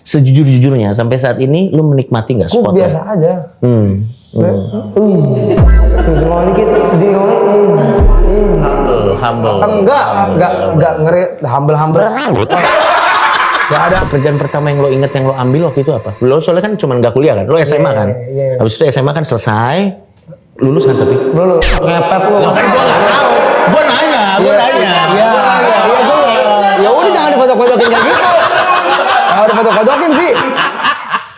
sejujur-jujurnya sampai saat ini lu menikmati nggak spotlight? Gue biasa aja. Ngomong dikit, Humble. Enggak ngeri, humble. Gak ada. Pekerjaan pertama yang lo inget yang lo ambil waktu itu apa? Lo soalnya kan cuma nggak kuliah kan? Lo SMA kan? Iya. Habis itu SMA kan selesai, lulus kan tapi? Lu ngepet lu. Gue nggak tahu. Gue nanya. Iya. Ya udah jangan dipojok-pojokin kayak gitu. Kalau dipojok-pojokin sih.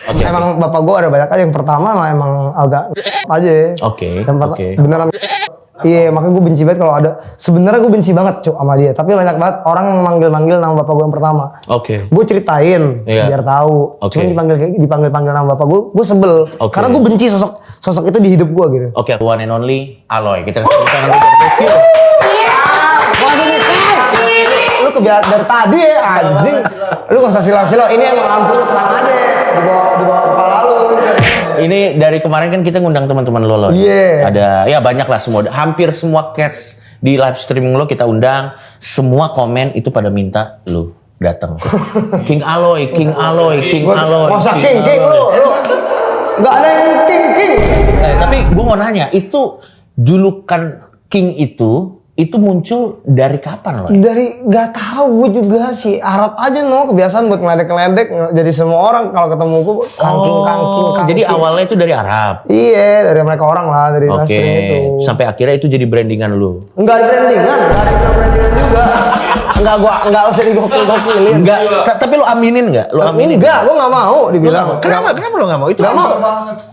Okay, emang bapak gue ada banyak aja. Yang pertama emang agak aja. Oke. Beneran. Iya, makanya gue benci banget kalau ada. Sebenarnya gue benci banget sama dia. Tapi banyak banget orang yang manggil nama bapak gue yang pertama. Oke. Gue ceritain biar tahu. Cuman dipanggil nama bapak gue sebel. Karena gue benci sosok itu di hidup gue gitu. Oke, one and only Aloy. Kita kasih tangan dulu. Lu kebiasaan dari tadi ya anjing. Lu gak usah silau-silau. Ini emang lampunya terang aja di bawah kepala lu. Ini dari kemarin kan kita ngundang teman-teman lo. Iya. Ada ya banyak lah semua. Hampir semua cast di live streaming lo kita undang. Semua komen itu pada minta lu datang. King Aloy. Masa King lu. Gak ada yang King. Tapi gue mau nanya, itu julukan King itu muncul dari kapan lo? Dari gak tahu gue juga sih, harap aja kebiasaan buat ngeledek jadi semua orang kalau ketemu gue kangking. Jadi awalnya itu dari Arab. Iya, dari mereka orang lah, dari stream itu. Sampai akhirnya itu jadi brandingan lu. Enggak ada brandingan juga. Enggak usah digokil-gokilin. Enggak, tapi lu aminin enggak? Lu aminin? Enggak, gue enggak mau dibilang. Kenapa lu enggak mau? Itu enggak mau.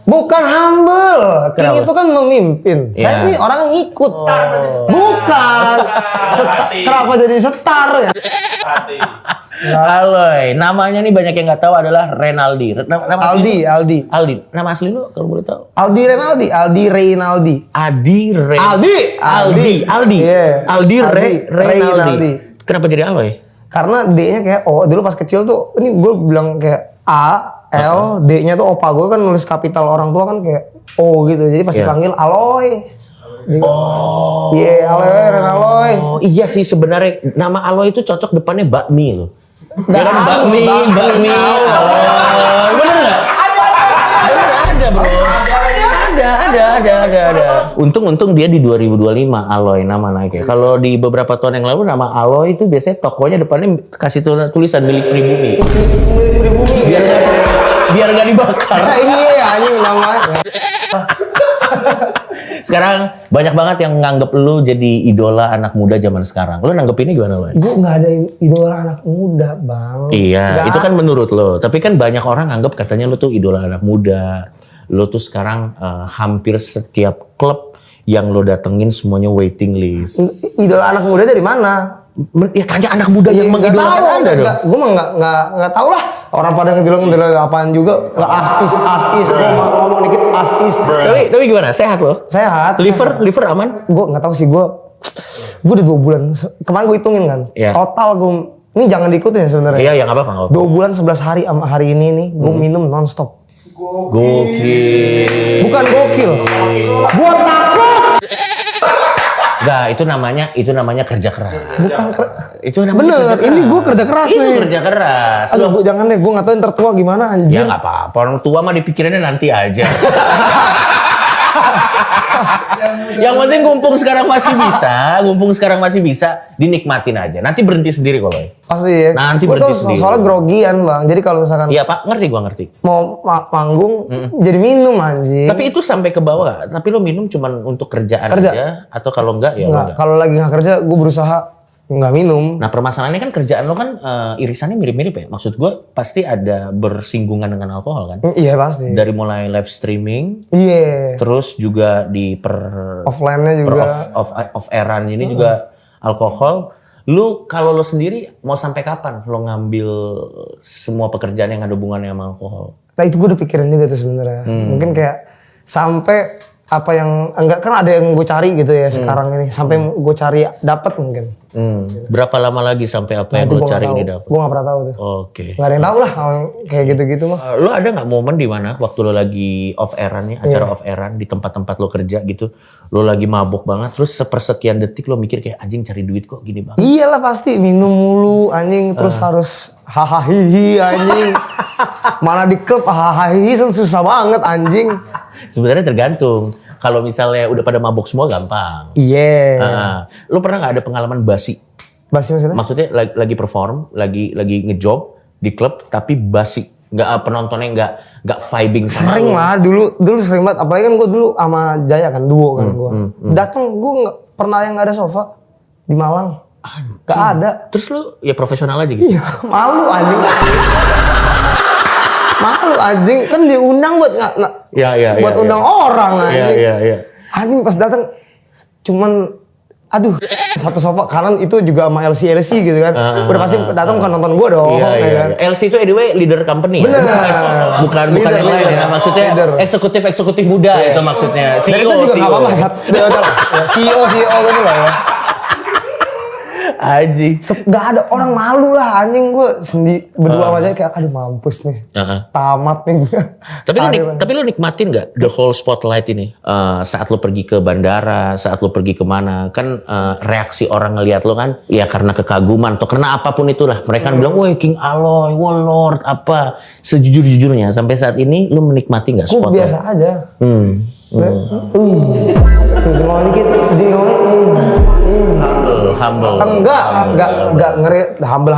Bukan humble. King itu kan memimpin. Saya ini orang yang ngikut. Bukan. Kenapa jadi setar ya? Aloy, namanya nih banyak yang nggak tahu adalah Renaldi. Aldi. Nama asli lu kalau boleh tahu? Aldi Reynaldi. Yeah. Aldi Reynaldi. Kenapa jadi Aloy? Karena D-nya kayak O. Dulu pas kecil tuh, ini gue bilang kayak A, L, D-nya tuh opa gue kan nulis kapital orang tua kan kayak O gitu. Jadi pasti panggil Aloy. Aloy, Renaloy. Oh, iya sih sebenarnya nama Aloy itu cocok depannya bakmi loh. Ya kan bakmi. Aloy. Bener nggak? Ada bro. Ada. Untung dia di 2025 Aloy nama naiknya. Kalau di beberapa tahun yang lalu nama Aloy itu biasanya tokonya depannya kasih tulisan milik pribumi. Biar nggak dibakar. Iya anjing namanya. Sekarang banyak banget yang nganggep lu jadi idola anak muda zaman sekarang. Lu nanggepinnya gimana lo? Gue nggak ada idola anak muda bang. Iya, itu kan menurut lo. Tapi kan banyak orang nganggep katanya lu tuh idola anak muda. Lu tuh sekarang hampir setiap klub yang lo datengin semuanya waiting list. Idola anak muda dari mana? Ya tanya anak muda yang mengidolakan Anda dong. Gue mah nggak tahu lah. Orang pada ngebilang apaan juga. Astis. Gue ngomong dikit astis. Tapi gimana? Sehat lo? Sehat. Liver aman? Gue nggak tahu sih. Gue udah 2 bulan. Kemarin gue hitungin kan. Yeah. Total gue ini jangan diikutin ya sebenarnya. Iya, yang apa? 2 bulan 11 hari sama hari ini nih. Gue minum nonstop. Gokil. Bukan gokil. Gue takut. Enggak, itu namanya kerja keras. Bukan itu namanya bener, kerja keras. ini gue kerja keras nih. Itu kerja keras. Aduh, gue jangan deh, gue nggak tahu ntar tua gimana anjir. Ya nggak apa-apa, orang tua mah dipikirinnya nanti aja. Yang penting ngumpung sekarang masih bisa, dinikmatin aja. Nanti berhenti sendiri kalau. Pasti ya. Nanti gue berhenti tuh sendiri. soalnya grogian bang, jadi kalau misalkan. Iya pak, ngerti. Mau manggung, jadi minum anjing. Tapi itu sampai ke bawah. Tapi lo minum cuman untuk kerjaan aja, atau kalau enggak ya enggak. Kalau lagi nggak kerja, gue berusaha nggak minum. Nah permasalahannya kan kerjaan lo kan irisannya mirip-mirip ya. Maksud gue pasti ada bersinggungan dengan alkohol kan. Iya pasti. Dari mulai live streaming. Iya. Terus juga di offline-nya juga. Off airan ini juga alkohol. Lu kalau lo sendiri mau sampai kapan lo ngambil semua pekerjaan yang ada hubungannya sama alkohol? Nah itu gue udah pikirin juga tuh sebenarnya. Mungkin kayak sampai apa yang enggak kan ada yang gue cari gitu ya sekarang ini sampai gue cari dapat mungkin. Berapa lama lagi sampai apa yang Itu lo gue cari nggak ini tahu. dapat? Gue nggak pernah tahu tuh. Oke. Nggak ada yang tahu lah kayak gitu-gitu mah. Lo ada nggak momen di mana waktu lo lagi off airan nih, acara off airan di tempat-tempat lo kerja gitu, lo lagi mabuk banget, terus sepersekian detik lo mikir kayak anjing cari duit kok gini banget? Iyalah pasti minum mulu anjing terus harus hahaha hihi anjing. Mana di klub hahaha hihi susah banget anjing. Sebenarnya tergantung. Kalau misalnya udah pada mabuk semua gampang. Iya. Lo pernah nggak ada pengalaman basi? Basi maksudnya? Maksudnya lagi perform, lagi ngejob di klub tapi basi, nggak penontonnya nggak vibing sama Sering lo. lah dulu sering banget. Apalagi kan gue dulu sama Jaya kan duo kan gue. Datang gue nggak pernah yang nggak ada sofa di Malang. Gak ada. Terus lo ya profesional aja gitu. Iya malu anjing. Malu anjing kan diundang buat buat undang orang anjing. Iya. Anjing pas datang cuman aduh satu sofa kanan itu juga sama LC gitu kan. Udah pasti datang bukan nonton gue dong. Iya. Kan? LC itu anyway leader company. Bener. Ya? bukan Leader, yang lain leader. ya. Maksudnya Leader. eksekutif muda itu maksudnya. Dan itu juga nggak apa-apa ya. CEO gitu lah ya. Anjing. Gak ada orang malu lah anjing gue berdua sama Jaya kayak aduh mampus nih. Tamat nih gue. Tapi lo nikmatin nggak the whole spotlight ini? Saat lo pergi ke bandara, saat lo pergi kemana, kan reaksi orang ngelihat lo kan, ya karena kekaguman atau karena apapun itulah. Mereka kan bilang, wah King Aloy, wah Lord apa. Sejujur-jujurnya sampai saat ini lo menikmati nggak Gue spotlight? biasa aja. Ngomong dikit, Humble. enggak ngeri humble.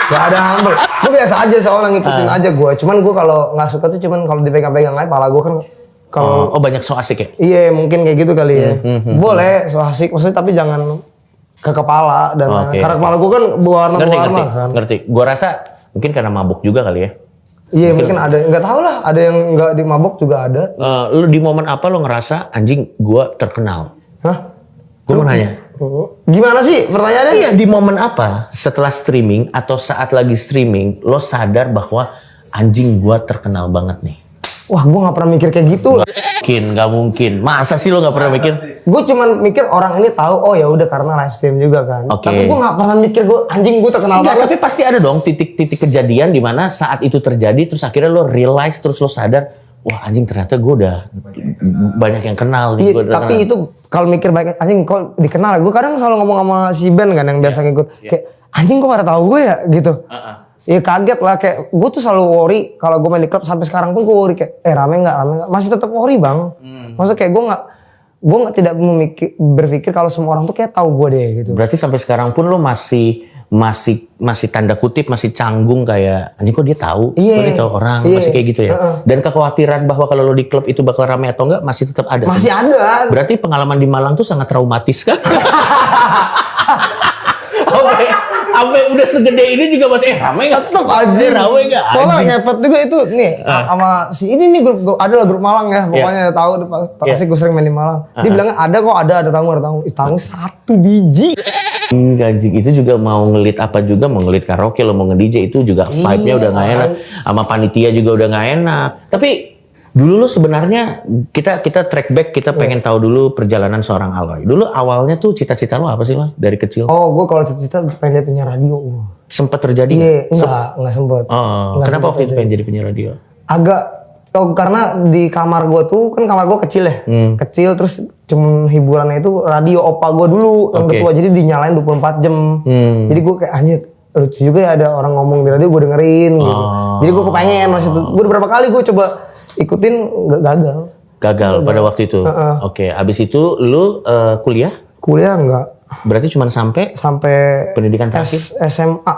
Gak ada humble. Gue biasa aja soalnya ngikutin aja gue. Cuman gue kalau nggak suka tuh cuman kalau dipegang-pegang aja pala gue kan kalau Banyak so asik ya? iya mungkin kayak gitu kali ya. Boleh so asik maksudnya tapi jangan ke kepala dan karena kepala gue kan berwarna-warna kan. Ngerti. Gua rasa mungkin karena mabuk juga kali ya. Iya mungkin ada nggak tahu lah ada yang nggak dimabok juga ada. Lu di momen apa lo ngerasa anjing gua terkenal? Hah? Gua mau nanya. Gimana sih pertanyaannya? Iya, di momen apa setelah streaming atau saat lagi streaming lo sadar bahwa anjing gua terkenal banget nih? Wah, gue nggak pernah mikir kayak gitu. Nggak mungkin. Masa sih lo nggak pernah mikir? Gue cuman mikir orang ini tahu, oh ya udah karena live stream juga kan. Oke. Tapi gue nggak pernah mikir gue anjing gue terkenal Enggak, banget. tapi pasti ada dong titik-titik kejadian di mana saat itu terjadi terus akhirnya lo realize terus lo sadar, wah anjing ternyata gue udah banyak yang kenal. Iya, Gua udah tapi terkenal. itu kalau mikir baik anjing kok dikenal. Gue kadang selalu ngomong sama si Ben kan yang biasa ngikut. Kayak anjing kok pada tahu gue ya gitu. Iya kaget lah kayak gue tuh selalu worry kalau gue main di klub sampai sekarang pun gue worry kayak rame nggak masih tetap worry bang. Maksudnya kayak gue tidak berpikir kalau semua orang tuh kayak tahu gue deh gitu. Berarti sampai sekarang pun lo masih tanda kutip masih canggung kayak anjing kok dia tahu, kok dia tahu orang, masih kayak gitu ya. Dan kekhawatiran bahwa kalau lo di klub itu bakal rame atau enggak masih tetap ada. Masih ada. Berarti pengalaman di Malang tuh sangat traumatis kan? Sampai udah segede ini juga masih rame nggak? Tetep aja. Rame nggak? Soalnya ngepet juga itu nih sama si ini nih grup adalah grup Malang ya. Pokoknya tahu pasti gue sering main di Malang. Dia bilangnya ada kok ada tamu. Tamu satu biji. Anjing itu juga mau ngelit apa juga, mau ngelit karaoke lo mau nge-DJ itu juga vibe-nya udah nggak enak. Sama panitia juga udah nggak enak. Tapi dulu lo sebenarnya kita track back, kita pengen tahu dulu perjalanan seorang Aloy. Dulu awalnya tuh cita-cita lo apa sih lo dari kecil? Oh, gue kalau cita-cita pengen jadi penyiar radio. Sempet terjadi? Iya, enggak sempet. Oh, Nggak kenapa sempet waktu itu pengen jadi penyiar radio? Agak karena di kamar gue tuh kan kamar gue kecil ya. Kecil terus cuman hiburannya itu radio opa gue dulu yang ketua jadi dinyalain 24 jam. Jadi gue kayak anjir lucu juga ya ada orang ngomong di radio gue dengerin gitu. Jadi gue kepengen waktu itu. Gue beberapa kali gue coba ikutin gagal. Gagal pada waktu itu. Oke, abis itu lu kuliah? Kuliah enggak. Berarti cuma sampai pendidikan terakhir? SMA.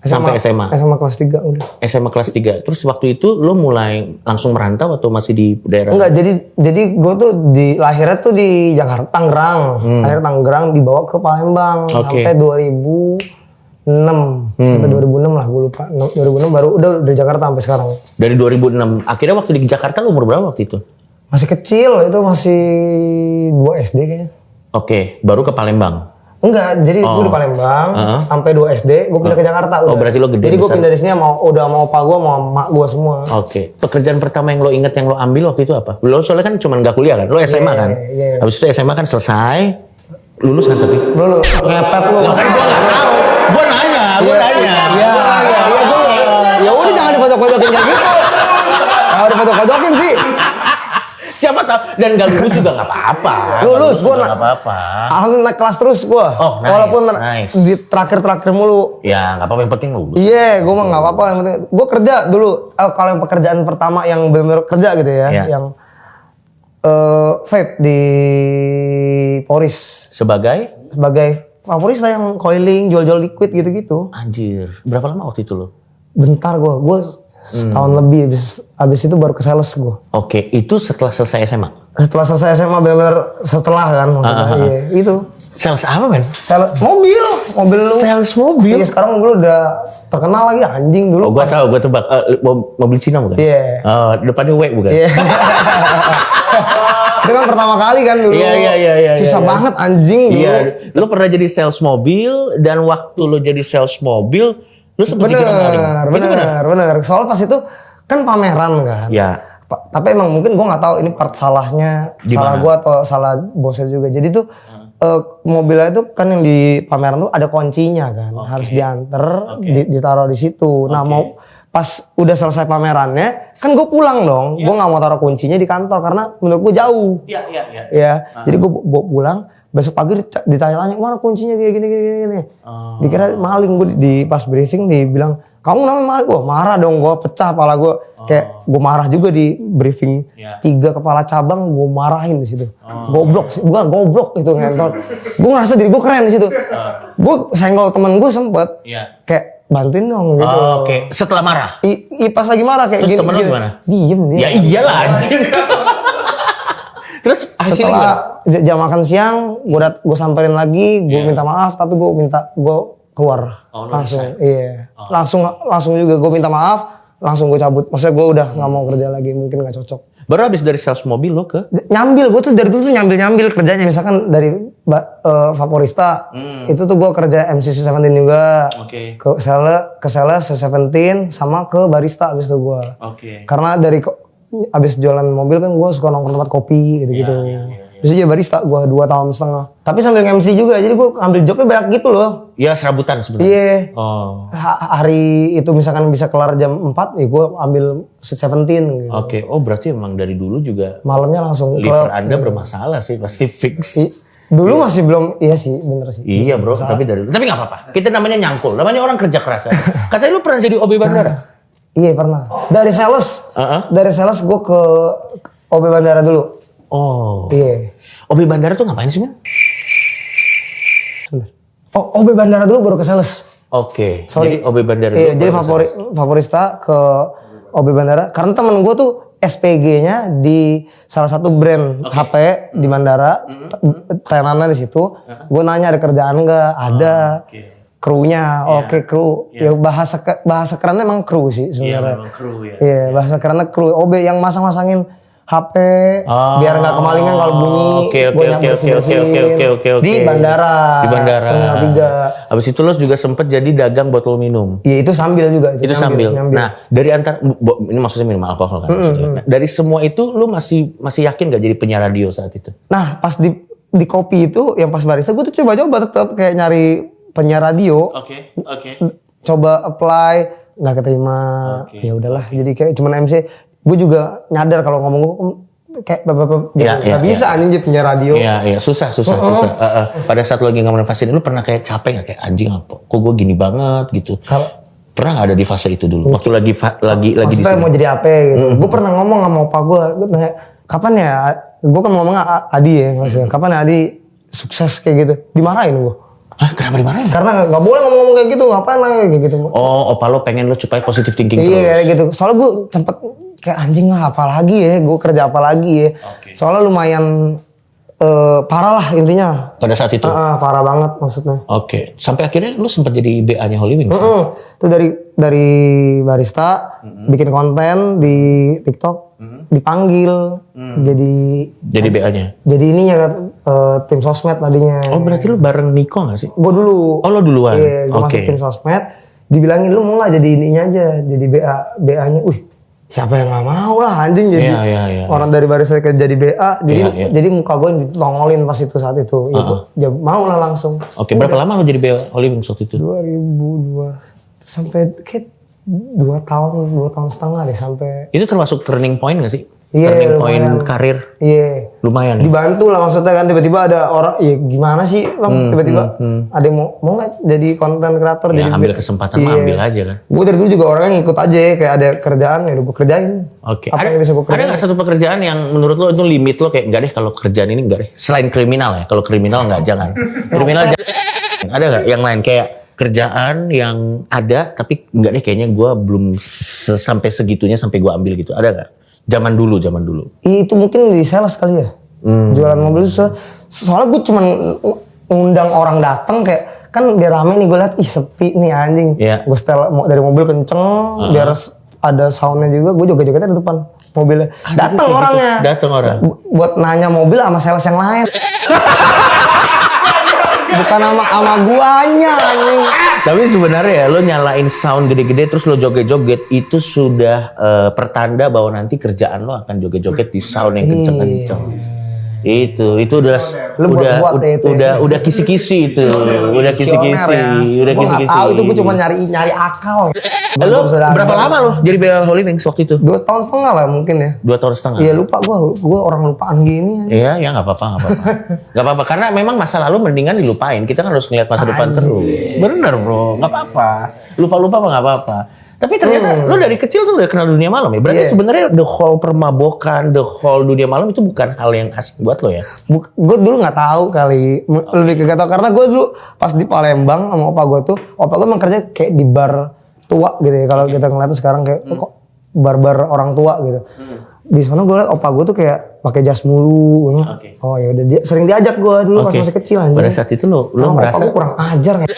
Sampai SMA? SMA kelas 3 udah. SMA kelas 3. Terus waktu itu lu mulai langsung merantau atau masih di daerah? Enggak, jadi gue tuh lahirnya tuh di Jakarta, Tangerang. Lahir Tangerang dibawa ke Palembang sampai 2006. Sampai 2006 lah, gue lupa. 2006 baru udah dari Jakarta sampai sekarang. Dari 2006. Akhirnya waktu di Jakarta lu umur berapa waktu itu? Masih kecil, itu masih 2 SD kayaknya. Oke, baru ke Palembang. Enggak, jadi gue di Palembang sampai 2 SD, gue pindah ke Jakarta udah. Oh, berarti lo gede Jadi gue besar. pindah di sini udah mau opa gue, mau mak gue semua. Oke. Pekerjaan pertama yang lo inget yang lo ambil waktu itu apa? Lo soalnya kan cuma nggak kuliah kan? Lo SMA kan? Iya. Habis itu SMA kan selesai, lulus kan tapi? Lu ngepet lu. Gue nggak tahu. Gue nanya. Iya. Ya udah jangan dipojok-pojokin kayak gitu. Kalau dipojok-pojokin sih. Siapa tahu dan gak lulus juga nggak apa-apa. Lulus gue nggak apa-apa. alhamdulillah naik kelas terus gue. Oh, nice, Walaupun nice. di terakhir mulu. Ya nggak apa-apa yang penting lulus. Iya, gue mah nggak apa-apa. Yang penting gue kerja dulu. Kalau yang pekerjaan pertama yang benar-benar kerja gitu ya, Iya. yang vape di Poris Sebagai? sebagai favorista yang coiling, jual-jual liquid gitu-gitu. Anjir. Berapa lama waktu itu lo? Bentar gue setahun lebih abis itu baru ke sales gue. Oke, itu setelah selesai SMA? Setelah selesai SMA benar setelah kan maksudnya. Iya, itu. Sales apa men? Sales mobil lu. Sales mobil? Iya, sekarang mobil udah terkenal lagi anjing dulu. Oh, gue tahu, gue tebak. Mobil Cina bukan? Iya. Oh, depannya W bukan? Iya. Itu kan pertama kali kan dulu. Iya. Susah banget anjing dulu. Iya, lu pernah jadi sales mobil dan waktu lu jadi sales mobil, lu sempet dikira maling. Itu Bener. Soalnya pas itu kan pameran kan. Ya. Tapi emang mungkin gue nggak tahu ini part salahnya, salah gue atau salah bosnya juga. Jadi tuh mobilnya itu kan yang di pameran tuh ada kuncinya kan, harus diantar, ditaruh di situ. Nah mau pas udah selesai pamerannya, kan gue pulang dong. Gue nggak mau taruh kuncinya di kantor karena menurut gue jauh. Iya. Ya, jadi gue pulang. Besok pagi ditanya-tanya mana kuncinya gini. Dikira maling. Gue di pas briefing dibilang kamu namanya maling. Gue marah dong, gue pecah kepala gue. Kayak gue marah juga di briefing 3 kepala cabang gue marahin di situ. Goblok sih, gue goblok itu ngentot. Gue ngerasa diri gue keren di situ. Gue senggol temen gue sempet. Kayak bantuin dong gitu. Oke, setelah marah. Pas lagi marah kayak Terus gini. temen lu gimana? Diem dia. Ya iyalah anjing. Terus hasilnya gimana? Setelah jam makan siang, gue samperin lagi, gue minta maaf, tapi gue keluar langsung. Iya, langsung juga gue minta maaf, langsung gue cabut. Maksudnya gue udah nggak mau kerja lagi, mungkin nggak cocok. Baru habis dari sales mobil lo ke? Nyambil, gue tuh dari dulu tuh nyambil kerjanya. Misalkan dari Vaporista, itu tuh gue kerja MC17 juga. Ke sales 17 sama ke barista abis itu gue. Karena dari abis jualan mobil kan gue suka nongkrong tempat kopi gitu-gitu. Terus jadi barista gue 2,5 tahun. Tapi sambil MC juga, jadi gue ambil jobnya banyak gitu loh. Ya serabutan sebenarnya. Iya. Oh. Hari itu misalkan bisa kelar jam 4, ya gue ambil Sweet 17 gitu. Oke. Oh berarti emang dari dulu juga Malamnya langsung liver Anda bermasalah sih, pasti fix. Dulu masih belum, iya sih bener sih. Iya bro, tapi nggak apa-apa. Kita namanya nyangkul, namanya orang kerja keras. Katanya lu pernah jadi OB bandara? Iya pernah. Dari sales gue ke OB bandara dulu. Oh. Iya. OB bandara tuh ngapain sih men? Sebentar. Oh, OB bandara dulu baru ke sales. Oke. Sorry. Jadi OB bandara dulu. Iya, jadi favorista ke OB bandara. Karena temen gue tuh SPG-nya di salah satu brand HP di bandara. Tenanan di situ. Gue nanya ada kerjaan nggak? Ada. Krunya, kru. Ya bahasa kerennya emang kru sih sebenarnya. Iya, memang kru ya. Iya, bahasa kerennya kru. OB yang masang-masangin HP biar nggak kemalingan kalau bunyi. Gue yang bersihin di bandara. Di bandara. Terminal 3. Habis itu lo juga sempet jadi dagang botol minum. Iya itu sambil juga. Itu sambil. Nah dari antara ini maksudnya minum alkohol kan. Nah, dari semua itu lo masih yakin gak jadi penyiar radio saat itu? Nah pas di kopi itu yang pas barista gue tuh coba-coba tetap kayak nyari penyiar radio. Oke. Coba apply nggak keterima. Ya udahlah jadi kayak cuman MC. Gue juga nyadar kalau ngomong gue kayak nggak bisa anjing jadi penyiar radio. Iya susah. Pada saat lo lagi ngomongin fase ini lo pernah kayak capek nggak kayak anjing apa? Kok gue gini banget gitu? Pernah nggak ada di fase itu dulu? Waktu lagi di maksudnya sini. mau jadi apa gitu? Gue pernah ngomong sama opa gue nanya kapan ya? Gue kan ngomongnya Adi ya maksudnya. Kapan ya Adi sukses kayak gitu? Dimarahin gue. Kenapa dimarahin? Karena nggak boleh ngomong kayak gitu, ngapain lah kayak gitu. Oh, opa lo pengen lo supaya positive thinking terus. Iya kayak gitu. Soalnya gue sempet kayak anjing lah apa lagi ya, gue kerja apa lagi ya. Soalnya lumayan parah lah intinya. Pada saat itu. Parah banget maksudnya. Oke, sampai akhirnya lu sempat jadi BA-nya Holy Wings. Itu dari barista bikin konten di TikTok, dipanggil Jadi BA-nya. jadi ininya tim sosmed tadinya. Oh, berarti lu bareng Niko gak sih? Gue dulu. Oh, lo duluan. Iya, gue masuk tim sosmed, dibilangin lu mau nggak jadi ininya aja, jadi BA-nya. Wih, siapa yang nggak mau lah anjing jadi Iya. orang dari barista ke jadi BA. Jadi muka gue ditongolin pas itu saat itu. Ya, mau lah langsung. Oke, berapa lama lo jadi BA Holy Wings waktu itu? 2002 sampai kayak 2 tahun setengah deh sampai. Itu termasuk turning point gak sih? Iya, Turning point lumayan. karir? Iya. Lumayan ya? Dibantu lah maksudnya kan, tiba-tiba ada orang, ya gimana sih bang, tiba-tiba ada yang mau nggak jadi konten kreator, Ya jadi ambil kesempatan mah ambil aja kan. Gue dari dulu juga orangnya ngikut aja, kayak ada kerjaan ya udah gue kerjain. Oke. Apa yang bisa gue Ada kerjain? nggak satu pekerjaan yang menurut lo itu limit lo kayak enggak deh kalau kerjaan ini enggak deh. Selain kriminal ya. Kalau kriminal enggak jangan. Kriminal jangan. Ada nggak yang lain kayak kerjaan yang ada tapi enggak deh kayaknya gue belum sampai segitunya sampai gue ambil gitu. Ada nggak? Zaman dulu. Itu mungkin di sales kali ya. Jualan mobil itu soalnya gue cuman ngundang orang datang kayak kan biar rame nih, gue liat ih sepi nih anjing. Iya. Gue setel dari mobil kenceng biar ada soundnya juga, gue joget-jogetnya di depan mobilnya. Datang orangnya. Datang orang. Buat nanya mobil sama sales yang lain. Bukan sama guanya anjing. Tapi sebenarnya ya lo nyalain sound gede-gede terus lo joget-joget itu sudah pertanda bahwa nanti kerjaan lo akan joget-joget di sound yang kenceng-kenceng. Itu udah Lu buat ya itu ya. udah kisi-kisi itu. Udah kisi-kisi, udah Gue nggak kisi-kisi. tahu itu, gue cuma nyari akal. Lo berapa lama lo jadi BA Holy Wings waktu itu? 2 tahun setengah lah mungkin ya. 2 tahun setengah. Iya lupa gue orang lupaan gini. Iya, ya nggak apa-apa. Nggak apa-apa karena memang masa lalu mendingan dilupain. Kita kan harus ngeliat masa depan terus. Bener bro, nggak apa-apa. Lupa-lupa nggak apa-apa. Tapi ternyata lu dari kecil tuh udah kenal dunia malam ya. Berarti sebenarnya the whole permabokan, the whole dunia malam itu bukan hal yang asing buat lo ya. Gue dulu nggak tahu kali, lebih ke gak tahu karena gue dulu pas di Palembang sama opa gue tuh, opa gue emang kerja kayak di bar tua gitu ya. Kalau kita ngeliatnya sekarang kayak kok bar-bar orang tua gitu. Di sana gue liat opa gue tuh kayak pakai jas mulu. Oh ya udah dia sering diajak gue dulu pas masih kecil anjing. Pada saat itu lo merasa opa gue kurang ajar ya.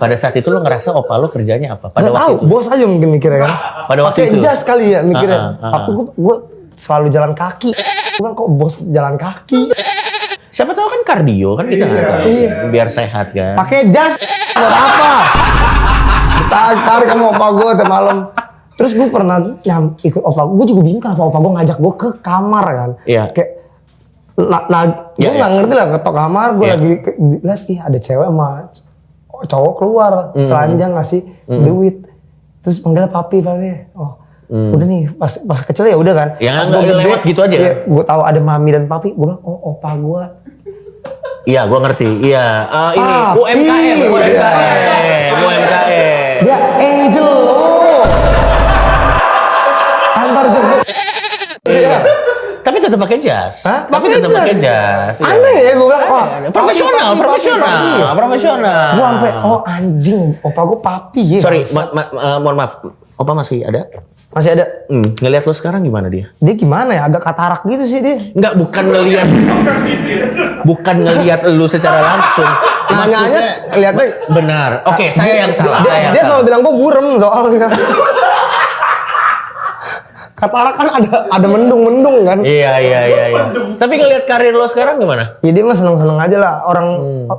pada saat itu lo ngerasa opa lo kerjanya apa? Pada Gak waktu tahu, itu. bos aja mungkin mikirnya kan. Pada waktu Pakai itu. jas kali ya mikirnya. Tapi gue selalu jalan kaki. Bukan kok bos jalan kaki. Siapa tahu kan kardio kan kita nggak tahu. Biar sehat kan. Pakai jas buat apa? Tarik sama opa gue tiap malam. Terus gue pernah ikut opa gue juga bingung kenapa opa gue ngajak gue ke kamar kan. Iya. Kayak gue nggak ngerti lah ketok kamar gue lagi lihat ada cewek sama cowok keluar telanjang ngasih duit. Terus panggilnya papi. Oh. Udah nih pas kecil ya udah kan. Yang pas gue lewat gitu aja. Iya, gue tahu ada mami dan papi. Gue bilang oh opa gue. Iya, gue ngerti. Iya, ini UMKM. Dia angel loh. Antar jemput. Iya. Tapi tetap pakai jas. Hah? Tapi tetap pakai jas. Iya. Aneh ya gue bilang. Oh, Profesional. Gue sampai anjing, opa gue papi ya. Sorry, mohon maaf. Opa masih ada? Masih ada. Ngelihat lo sekarang gimana dia? Dia gimana ya? Agak katarak gitu sih dia. Enggak, bukan ngelihat lu secara langsung. Nanya-nanya lihatnya benar. Oke, saya yang salah. Dia selalu bilang gue burem soalnya. Katarak kan ada mendung-mendung kan. Iya. Tapi ngelihat karir lo sekarang gimana? Ya dia mah seneng-seneng aja lah. Orang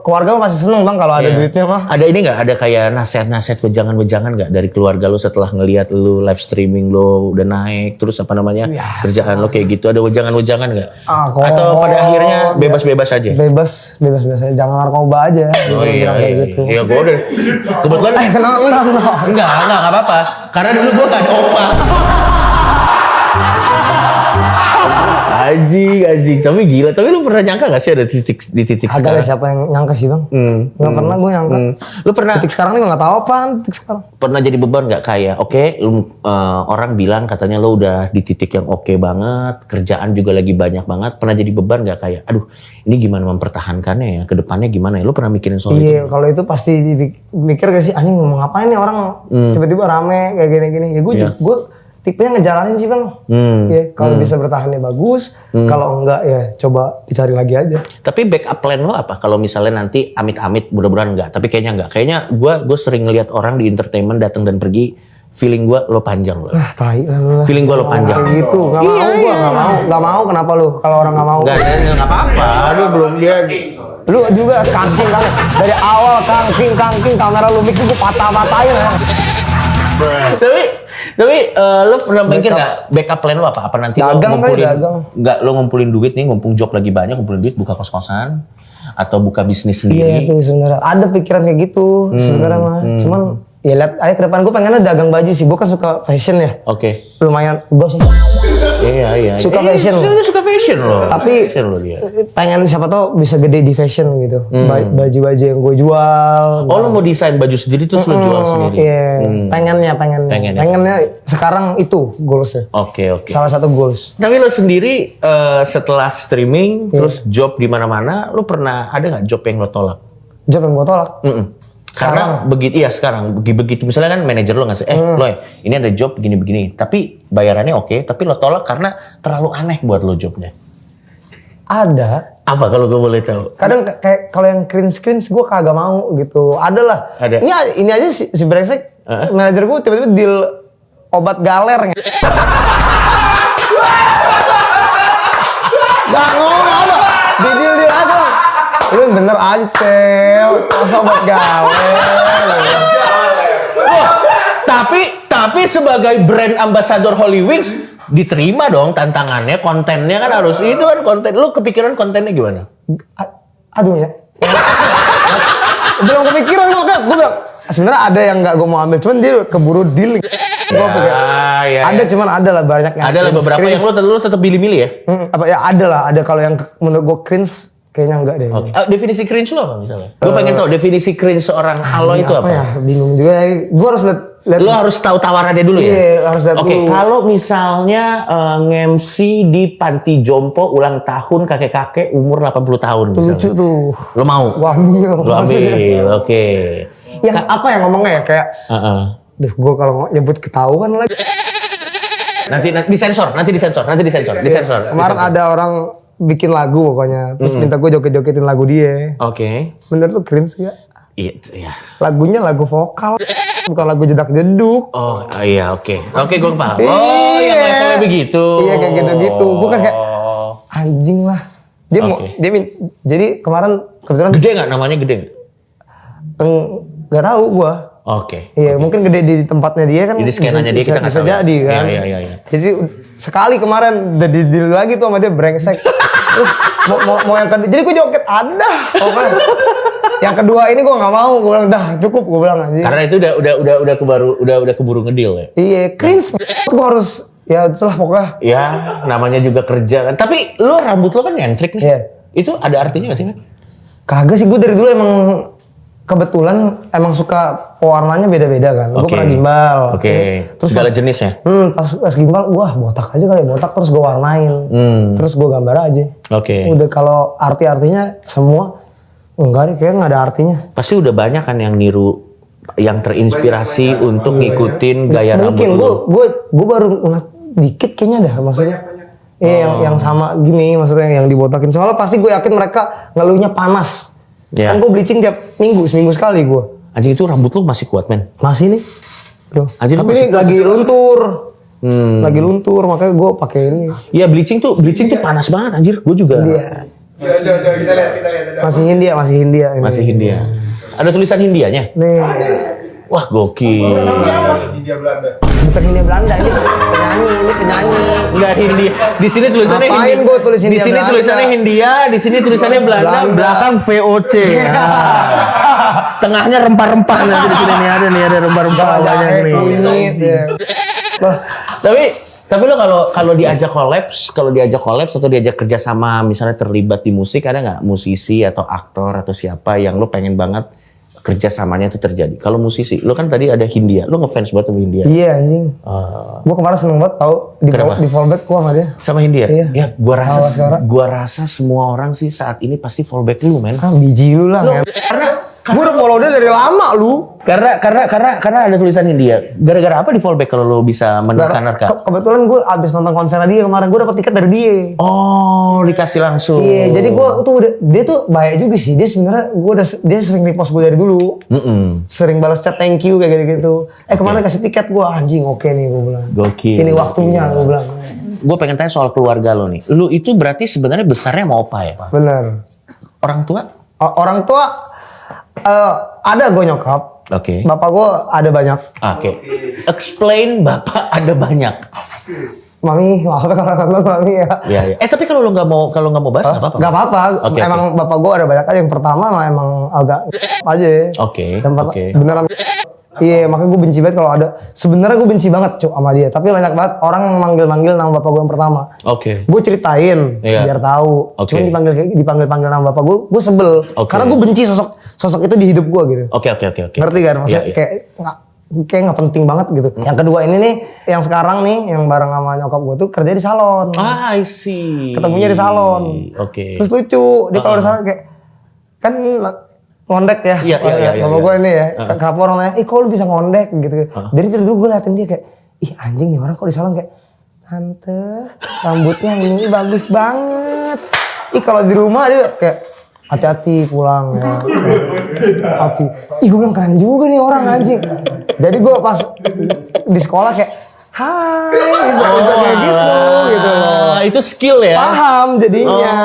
keluarga mah pasti seneng bang kalau ada duitnya mah. Ada ini nggak? Ada kayak nasihat-nasihat wejangan-wejangan nggak dari keluarga lo setelah ngelihat lo live streaming lo udah naik, terus apa namanya kerjaan lo kayak gitu? Ada wejangan-wejangan nggak? Atau pada akhirnya bebas-bebas aja? Bebas aja. Jangan narkoba aja. Oh iya. Gitu. Iya gue udah kebetulan. Enggak apa-apa. Karena dulu gue nggak ada opa. Anjing. Tapi gila. Tapi lu pernah nyangka gak sih ada di titik Agak sekarang? lah siapa yang nyangka sih bang? Gak pernah gue nyangka. Lu pernah Titik sekarang nih gue gak tahu apaan titik sekarang. pernah jadi beban gak kayak lu orang bilang katanya lu udah di titik yang oke banget, kerjaan juga lagi banyak banget. Pernah jadi beban gak kayak aduh ini gimana mempertahankannya ya, kedepannya gimana ya? Lu pernah mikirin soal itu? Iya kalau itu pasti mikir gak sih anjing mau ngapain nih orang tiba-tiba rame kayak gini-gini. Ya gue tipenya ngejalanin sih bang. Ya, kalau bisa bertahannya bagus, kalau enggak ya coba dicari lagi aja. Tapi backup plan lo apa? Kalau misalnya nanti amit-amit, mudah-mudahan enggak. Tapi kayaknya enggak. Kayaknya gue sering ngeliat orang di entertainment datang dan pergi. Feeling gue lo panjang lo. Tai lah. Feeling gue lo panjang. Kayak gitu. Nggak mau. Kenapa lu? Kalau orang nggak mau. Nggak apa-apa. Lu belum dia. Lu juga kangking kan. Dari awal kangking kamera lu mix gue patah-patahin ya. Tapi lo pernah mikir nggak backup plan lo apa? Apa nanti dagang lo ngumpulin? Dagang. Nggak, lo ngumpulin duit nih, ngumpul job lagi banyak, ngumpulin duit, buka kos-kosan atau buka bisnis sendiri? Iya itu sebenarnya ada pikiran kayak gitu sebenarnya mah. Cuman ya lihat aja ke depan gue pengennya dagang baju sih. Gue kan suka fashion ya. Oke. Lumayan bos. Iya. Suka fashion. Suka fashion loh. Tapi fashion loh dia. pengen siapa tau bisa gede di fashion gitu. Baju-baju yang gue jual. Oh lo mau desain baju sendiri terus lo jual sendiri? Iya. Pengennya sekarang itu goalsnya. Oke. Salah satu goals. Tapi lo sendiri setelah streaming terus job di mana-mana, lo pernah ada nggak job yang lo tolak? Job yang gue tolak. Karena sekarang begitu misalnya kan manajer lo ngasih lo ini ada job begini tapi bayarannya oke, tapi lo tolak karena terlalu aneh buat lo jobnya. Ada. Apa kalau gue boleh tahu? Kadang kayak kalau yang cringe gue kagak mau gitu. Ada. Ini aja si brengsek manajer gue tiba-tiba deal obat galer. Gak ngomong apa. Di deal aja. Lu bener aja cel. Masa obat galer. Tapi sebagai brand ambassador Holy Wings diterima dong tantangannya, kontennya kan harus itu kan konten. Lu kepikiran kontennya gimana? Aduh ya. Belum kepikiran gue bilang sebenarnya ada yang nggak gue mau ambil, cuman dia keburu deal. Ada cuman ada lah banyak yang ada lah beberapa cringe. Yang lu tetap pilih-pilih ya? Ada kalau yang menurut gue cringe kayaknya enggak deh. Okay. Definisi cringe lo apa misalnya? Gue pengen tahu definisi cringe seorang Alo itu apa? Ya? Bingung juga. Gue harus lihat. Lo harus tahu tawarannya dulu ya? Iya, harus lihat dulu. Oke, kalau misalnya nge-MC di panti jompo ulang tahun kakek-kakek umur 80 tahun misalnya. Lucu tuh. Lo mau? Wah, ambil. Lo ambil, oke. Yang apa yang ngomongnya ya? Kayak, gue kalau nyebut ketahuan lagi. Nanti disensor. Kemarin ada orang bikin lagu pokoknya, terus minta gue joget-jogetin lagu dia. Oke. Bener tuh cringe gak? Iya. Lagunya lagu vokal, bukan lagu jedak-jeduk. Oh iya oke, gue paham. Oh yang levelnya begitu. Iya kayak gitu-gitu. Gue kan kayak anjing lah. Jadi kemarin kebetulan. Gede nggak namanya gede nggak? Nggak tahu gue. Oke. Iya mungkin gede di tempatnya dia kan. Jadi skenanya dia kita nggak tahu. Bisa jadi kan. Iya. Jadi sekali kemarin udah di lagi tuh sama dia brengsek. Terus mau yang kedua. Jadi gue joget ada. Yang kedua ini gue nggak mau. Gue bilang dah cukup. Gue bilang aja. Karena itu udah keburu ngedil ya. Iya cringe. Gue harus ya itulah pokoknya. Ya namanya juga kerja kan. Tapi lu rambut lu kan nyentrik nih. Iya. Itu ada artinya nggak sih? Kagak sih, gue dari dulu emang kebetulan emang suka warnanya beda-beda kan. Gue pernah gimbal. Oke. Terus segala jenisnya. Pas gimbal, wah botak aja kali, botak terus gue warnain. Terus gue gambar aja. Oke. Udah kalau artinya semua enggak nih, kayaknya nggak ada artinya. Pasti udah banyak kan yang niru, yang terinspirasi untuk ngikutin gaya rambut lu. Mungkin gue baru ngeliat dikit kayaknya dah maksudnya. Iya yang sama gini maksudnya yang dibotakin. Soalnya pasti gue yakin mereka ngeluhnya panas. Yeah. Kan gue bleaching tiap seminggu sekali gue. Anjing itu rambut lu masih kuat men? Masih nih. Duh. Anjing tapi ini lagi luntur. Lagi luntur makanya gue pakai ini. Iya bleaching tuh panas banget anjir. Gue juga. Iya. Kita lihat. Masih Hindia. Ada tulisan Hindianya? Nih. Wah gokil. Hindia Belanda. Bukan Hindia Belanda, ini penyanyi. Enggak Hindia. Di sini tulisannya Hindia. Ngapain gue tulis Hindia? Di sini tulisannya Hindia, di sini tulisannya Belanda. Belakang VOC. Tengahnya rempah-rempah nanti di sini nih ada rempah-rempah banyak nih. Kunyit ya. Tapi lo kalau diajak collabs atau diajak kerja sama misalnya terlibat di musik, ada nggak musisi atau aktor atau siapa yang lo pengen banget kerja samanya itu terjadi? Kalau musisi, lo kan tadi ada Hindia, lo ngefans banget sama Hindia. Iya anjing. Gue kemarin seneng banget tau di fallback gue sama dia. Sama Hindia? Iya. Ya, gua rasa semua orang sih saat ini pasti fallback lu men. Biji lu lah. Gue udah follow dia dari lama lu. Karena ada tulisan dia. Gara-gara apa di fallback kalau lo bisa menerka-nerka? Kebetulan gue abis nonton konser dia kemarin, gue dapet tiket dari dia. Oh, dikasih langsung. Iya, jadi gue tuh udah, dia tuh baik juga sih. Dia sebenarnya dia sering repost gue dari dulu. Sering balas chat thank you kayak gitu-gitu. Kemarin kasih tiket gue, anjing oke nih gue bilang. Gokil. Ini waktunya gue bilang. Gue pengen tanya soal keluarga lo nih. Lu itu berarti sebenarnya besarnya mau opa ya, Pak? Bener. Orang tua? Orang tua ada gue nyokap. Oke. Bapak gue ada banyak. Oke. Explain bapak ada banyak. Mami, maaf ya kalau ngomong mami ya. Iya. Tapi kalau lo nggak mau bahas nggak apa-apa. Nggak apa-apa. Oke. Emang bapak gue ada banyak aja. Yang pertama mah emang agak aja. Oke. Beneran. Iya, makanya gue benci banget kalau ada. Sebenarnya gue benci banget sama dia. Tapi banyak banget orang yang manggil nama bapak gue yang pertama. Oke. Gue ceritain biar tahu. Oke. Cuman dipanggil nama bapak gue sebel. Karena gue benci sosok itu di hidup gue gitu. Oke. Ngerti kan? Maksudnya kayak nggak penting banget gitu. Yang kedua ini nih, yang sekarang nih, yang bareng sama nyokap gue tuh kerja di salon. I see. Ketemunya di salon. Oke. Terus lucu, dia kalau di salon kayak kan ngondek ya. Iya. Bapak gue ini ya. Kenapa orang nanya, kok lu bisa ngondek gitu. Dari dulu gue liatin dia kayak, ih anjing nih orang kok di salon kayak, tante rambutnya ini bagus banget. Kalau di rumah dia kayak, hati-hati pulang ya. Hati. Ih gue bilang keren juga nih orang anjing. Jadi gue pas di sekolah kayak, hai, bisa kayak gitu loh. Itu skill ya? Paham jadinya.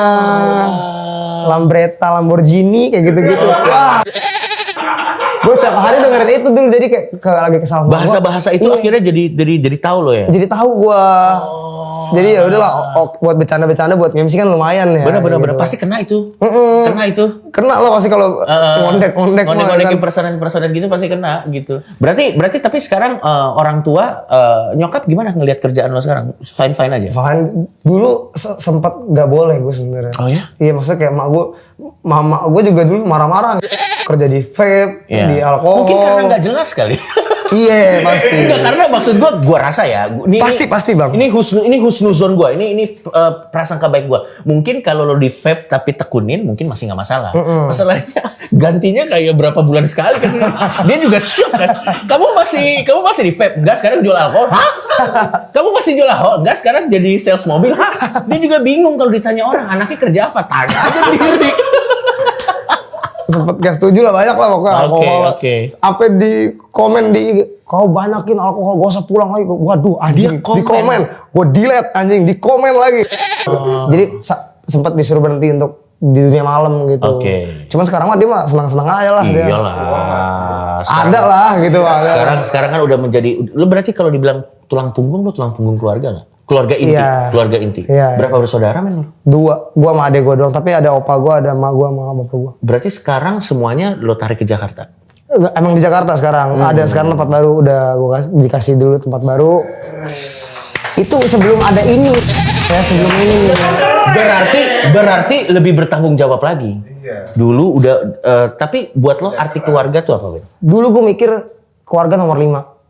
Lambretta, Lamborghini kayak gitu-gitu. Wah. Gue tiap hari dengerin itu dulu, jadi kayak lagi kesal. Bahasa-bahasa itu akhirnya jadi tahu lo ya? Jadi tahu gue. Jadi ya udahlah, buat bercanda-bercanda buat MC kan lumayan ya. Bener. Pasti kena itu. Kena lo pasti kalau ngondek-ngondek personan gitu pasti kena gitu. Berarti tapi sekarang orang tua nyokap gimana ngelihat kerjaan lo sekarang? Fine aja. Fine. Dulu sempat nggak boleh gue sebenarnya. Oh ya? Iya, maksudnya kayak mama gue juga dulu marah-marah kerja di vape, di alkohol. Mungkin karena nggak jelas kali. Iya pasti. Enggak, karena maksud gue rasa ya. Pasti bang. Ini husnuzon gue. Ini prasangka baik gue. Mungkin kalau lo di vape tapi tekunin mungkin masih nggak masalah. Masalahnya gantinya kayak berapa bulan sekali kan. Dia juga shock kan. Kamu masih di vape? Enggak, sekarang jual alkohol. Hah? Kamu masih jual alkohol? Enggak, sekarang jadi sales mobil. Hah? Dia juga bingung kalau ditanya orang anaknya kerja apa. Tanya aja diri. Sempet gak setuju lah, banyak lah pokoknya alkohol. Apa di komen di IG, kau banyakin alkohol, gak usah pulang lagi. Waduh anjing, di komen. Gue delete anjing, di komen lagi. Jadi sempet disuruh berhenti untuk di dunia malam gitu. Cuman sekarang mah dia mah senang-senang aja lah. Iyalah. Ada lah gitu. Sekarang kan udah menjadi, lu berarti kalau dibilang tulang punggung keluarga gak? Keluarga inti. Iya. Berapa bersaudara men? 2. Gua sama adek gua doang. Tapi ada opa gua, ada emak gua, sama bapak gua. Berarti sekarang semuanya lo tarik ke Jakarta? Emang di Jakarta sekarang. Ada sekarang tempat baru. Udah gua dikasih dulu tempat baru. Itu sebelum ada ini. Ya sebelum ini. Berarti lebih bertanggung jawab lagi. Dulu udah. Tapi buat lo arti keluarga tuh apa Ben? Dulu gua mikir keluarga nomor 5.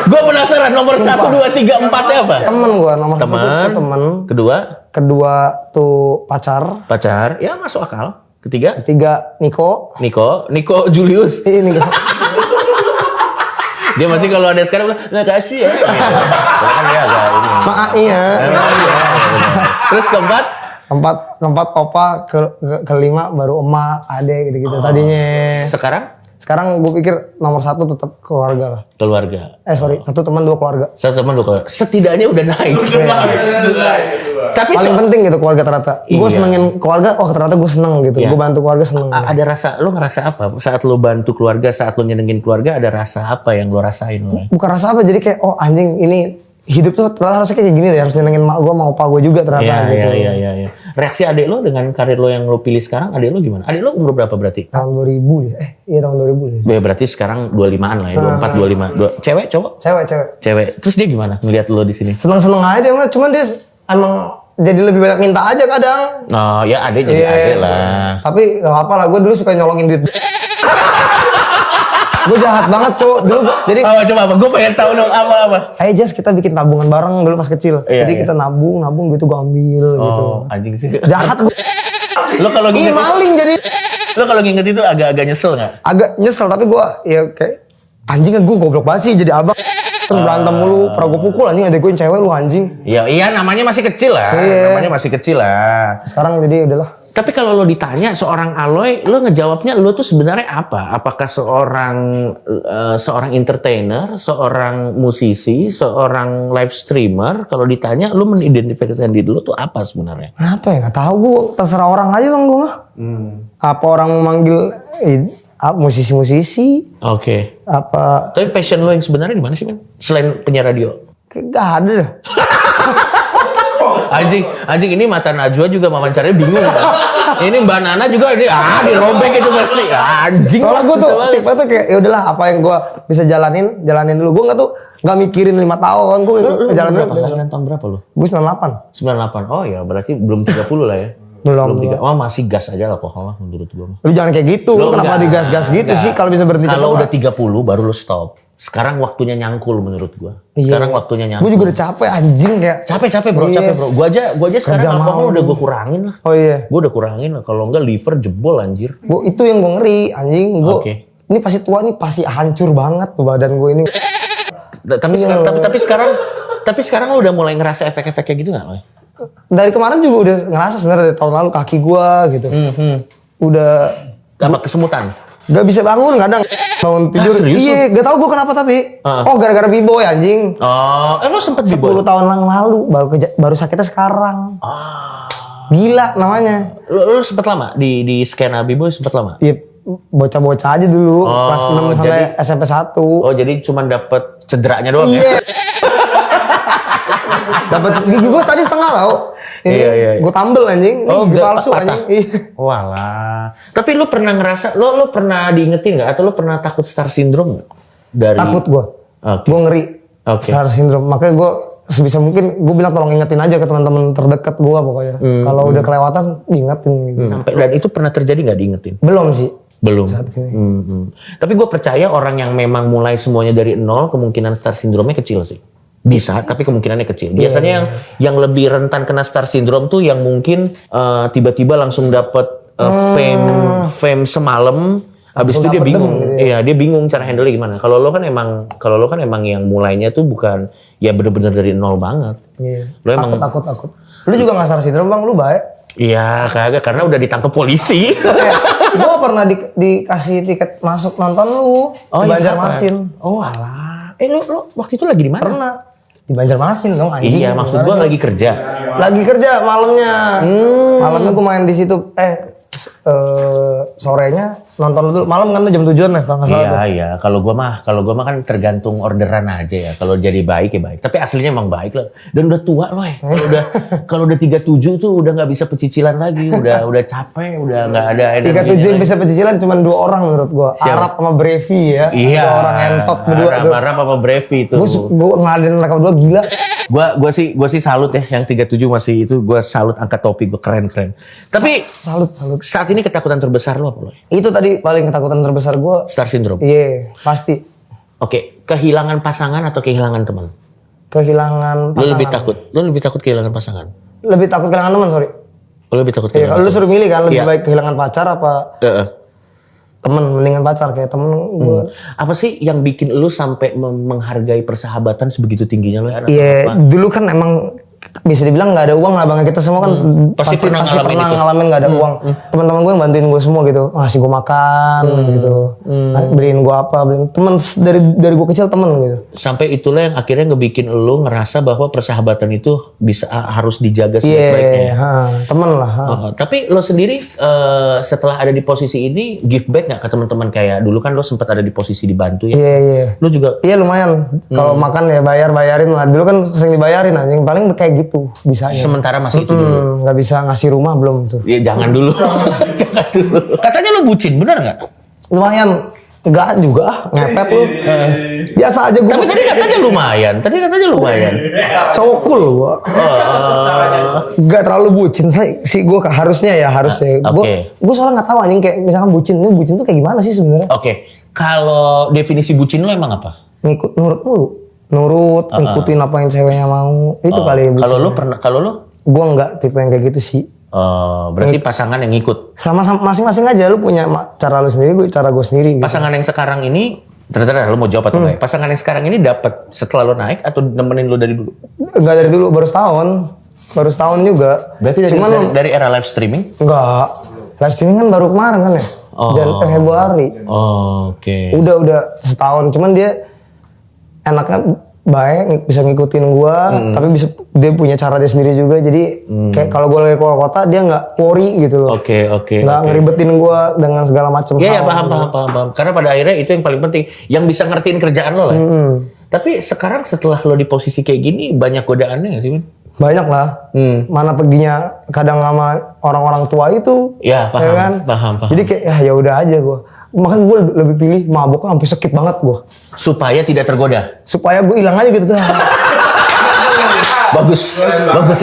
Gue penasaran nomor 1, 2, 3, 4-nya apa? Temen gue, nomor 1 tuh temen. Kedua tuh pacar. Ya masuk akal. Ketiga Niko Julius. Iya Niko. Dia masih kalau ada sekarang, nah kasih ya. Kan dia agak ini. Iya. Terus keempat opa, kelima baru emak, adek gitu-gitu tadinya. Sekarang gue pikir nomor 1 tetap keluarga lah. Satu teman 2 keluarga. Setidaknya udah naik. Tapi paling penting gitu keluarga ternyata. Gue senengin keluarga, ternyata gue seneng gitu. Gue bantu keluarga seneng. Ada rasa, lo ngerasa apa? Saat lo bantu keluarga, saat lo nyenengin keluarga, ada rasa apa yang lo rasain? Bukan rasa apa, jadi kayak anjing ini hidup tuh ternyata harusnya kayak gini deh, harus nyenengin mak gue sama opa gue juga ternyata gitu. Iya. Reaksi adik lo dengan karir lo yang lo pilih sekarang, adik lo gimana? Adik lo umur berapa berarti? Tahun 2000 deh. Iya tahun 2000 deh. Ya berarti sekarang 25-an lah ya, 24, 25. Cewek, cowok? Cewek. Terus dia gimana ngeliat lo di sini? Seneng-seneng aja dia, cuman dia emang jadi lebih banyak minta aja kadang. Oh ya adik jadi adik lah. Tapi gak apa lah, gue dulu suka nyolongin duit. Gue jahat banget cowok dulu. Jadi coba apa? Gue pengen tahu dong apa. Ayo Jess, kita bikin tabungan bareng dulu pas kecil. Jadi kita nabung duit itu gue ambil gitu. Anjing sih. Jahat gue. Lo kalau Ih, nginget maling jadi. lo kalau nginget itu agak-agak nyesel nggak? Agak nyesel tapi gue ya kayak anjing gue goblok banget sih jadi abang. Terus berantem mulu, pernah gue pukul anjing adek gue yang cewek lu anjing. Iya, namanya masih kecil lah. Iya. Namanya masih kecil lah. Sekarang jadi udahlah. Tapi kalau lo ditanya seorang Aloy, lo ngejawabnya lo tuh sebenarnya apa? Apakah seorang entertainer, seorang musisi, seorang live streamer? Kalau ditanya, lo mengidentifikasikan diri lo tuh apa sebenarnya? Kenapa ya? Gak tahu gue, terserah orang aja bang gue mah. Apa orang memanggil musisi-musisi? Oke. Apa? Tapi passion lo yang sebenarnya di mana sih, men? Selain penyiar radio? Kayak gak ada dah. Anjing ini mata Najwa juga wawancaranya bingung. Ini Mbak Nana juga dirobek itu pasti. Anjing. Soalnya gue tuh tipe tuh kayak ya udahlah apa yang gue bisa jalanin dulu. Gue nggak mikirin 5 tahun. Gue jalanin. Kelahiran tahun berapa lo? Gue 98. 98. Oh ya, berarti belum 30 lah ya. Belum. 3. Oh, masih gas aja alkohol lah menurut gua. Lu jangan kayak gitu. Lu kenapa digas-gas gitu sih kalau bisa berhenti Kalau cepet? udah 30 baru lu stop. Sekarang waktunya nyangkul menurut gua. Sekarang waktunya nyangkul. Gue juga udah capek anjing kayak. Capek bro. Gua aja sekarang alkohol udah gua kurangin lah. Oh iya. Gua udah kurangin lah. Kalau enggak liver jebol anjir. Itu yang gue ngeri anjing. Gue Oke. ini pasti tua nih pasti hancur banget tuh badan gue ini. Tapi sekarang lu udah mulai ngerasa efek-efeknya gitu enggak, Loy? Dari kemarin juga udah ngerasa sebenarnya dari tahun lalu kaki gue gitu. Udah Apa kesemutan? gak bisa bangun kadang bangun tidur. serius Iya, gak tau gue kenapa tapi. Oh gara-gara b-boy anjing. Oh, lo sempet 10 b-boy? tahun yang lalu baru sakitnya sekarang. Gila namanya. Lo sempet lama di skena b-boy sempet lama? Iya, bocah-bocah aja dulu kelas 6 sampai SMP 1. Oh, jadi cuma dapet cederanya doang ya? Iya. Dapat gigi gue tadi setengah tau. Ini Iya. gue tambel anjing. Ini gigi palsu patah. anjing. Iya. Walah. Tapi lu pernah ngerasa, lo pernah diingetin nggak? Atau lo pernah takut star syndrome nggak? Dari... Takut gue. Oke. Gue ngeri. Oke. Star syndrome. Makanya gue sebisa mungkin gue bilang tolong ingetin aja ke teman-teman terdekat gue pokoknya. Kalau udah kelewatan diingetin gitu. Dan itu pernah terjadi nggak diingetin? Belum sih. Belum. Saat ini. Tapi gue percaya orang yang memang mulai semuanya dari nol, kemungkinan star syndrome-nya kecil sih. Bisa, tapi kemungkinannya kecil. Biasanya yang lebih rentan kena star syndrome tuh yang mungkin tiba-tiba langsung dapet fame semalam, habis itu dia bingung. Iya, dia bingung cara handle gimana. Kalau lo kan emang yang mulainya tuh bukan ya bener-bener dari nol banget. Iya. Lo emang Takut. Lu juga nggak star syndrome bang, lu baik. Iya, kagak karena udah ditangkap polisi. Gue pernah dikasih tiket masuk nonton lu di Banjarmasin. Oh alah. Lo waktu itu lagi di mana? Pernah di Banjarmasin dong anjing. Iya, maksud gua lagi kerja. Lagi kerja malamnya. Malamnya gue main di situ. Sorenya nonton dulu. Malam kan tuh jam 7-an ya kalau nggak salah tuh. Iya. Kalau gua mah kan tergantung orderan aja ya. Kalau jadi baik ya baik. Tapi aslinya emang baik lah. Dan udah tua loh ya. Kalau udah 37 tuh udah nggak bisa pecicilan lagi. Udah capek. Udah nggak ada energi. 37 yang bisa pecicilan cuma 2 orang menurut gue. Arab sama Brevi ya. Iya. 2 orang entot berdua. Arab sama Brevi itu. Gue ngeladen mereka berdua gila. Gua sih salut ya yang 37 masih itu. Gua salut angkat topi. Gua keren. Tapi Salut. saat ini ketakutan terbesar lo apa lo? Itu tadi paling ketakutan terbesar gue. Star syndrome. Iya, pasti. Oke, kehilangan pasangan atau kehilangan teman? Kehilangan Lo pasangan. lebih takut kehilangan pasangan? Lebih takut kehilangan teman, sorry. Lo lebih takut Iya, kehilangan? kalau lu suruh milih kan lebih Iya. baik kehilangan pacar apa temen, mendingan pacar kayak temen gue. Apa sih yang bikin lu sampai menghargai persahabatan sebegitu tingginya lo? Iya, dulu kan emang bisa dibilang nggak ada uang lah bang, kita semua kan Pasti pernah ngalamin itu. ngalamin nggak ada uang. Teman-teman gue yang bantuin gue semua gitu, ngasih gue makan gitu, beliin gue apa, temen dari gue kecil temen gitu. Sampai itulah yang akhirnya ngebikin lu ngerasa bahwa persahabatan itu bisa harus dijaga sebaik-baiknya. Iya, temen lah. Tapi lo sendiri setelah ada di posisi ini give back nggak ke teman-teman kayak dulu kan lo sempat ada di posisi dibantu ya? Iya. Lo juga Iya lumayan. Kalau makan ya bayarin lah. Dulu kan sering dibayarin anjing. Paling kayak gitu bisanya. sementara masih itu dulu. Nggak bisa ngasih rumah belum tuh. Ya jangan dulu. Jangan dulu. Katanya lo bucin, benar nggak? Lumayan. Enggak juga, ngepet lu. Biasa aja gue. Tapi tadi katanya lumayan. Cowok cool gua. Enggak terlalu bucin sih gue harusnya ya. Gue soalnya nggak tahu anjing kayak misalkan bucin tuh kayak gimana sih sebenarnya? Oke. Kalau definisi bucin lo emang apa? Nurut mulu. Ngikutin apa yang ceweknya mau. Itu kali bucin. Kalau lo? Gue enggak tipe yang kayak gitu sih. Berarti pasangan yang ngikut. Sama masing-masing aja, lu punya cara lu sendiri, cara gue sendiri. Gitu. Pasangan yang sekarang ini, terserah lu mau jawab atau enggak. Pasangan yang sekarang ini dapat setelah lu naik atau nemenin lu dari dulu? Enggak dari dulu, baru setahun juga. Berarti dari era live streaming? Enggak, live streaming kan baru kemarin kan ya, Februari. Oke. Udah setahun, cuman dia enaknya baik, bisa ngikutin gua, tapi dia punya cara dia sendiri juga. Jadi kayak kalau gua lagi keluar kota, dia nggak worry gitu loh. Oke. Nggak ngeribetin gua dengan segala macam hal. Iya, paham. Karena pada akhirnya itu yang paling penting, yang bisa ngertiin kerjaan lo lah. Tapi sekarang setelah lo di posisi kayak gini, banyak godaannya nggak sih, Man? Banyak lah. Mana perginya kadang sama orang-orang tua itu. Ya, paham, ya kan? paham. Jadi kayak ya udah aja gua. Makanya gue lebih pilih mabok sampai skip banget gue. Supaya tidak tergoda. Supaya gue hilang aja gitu. Bagus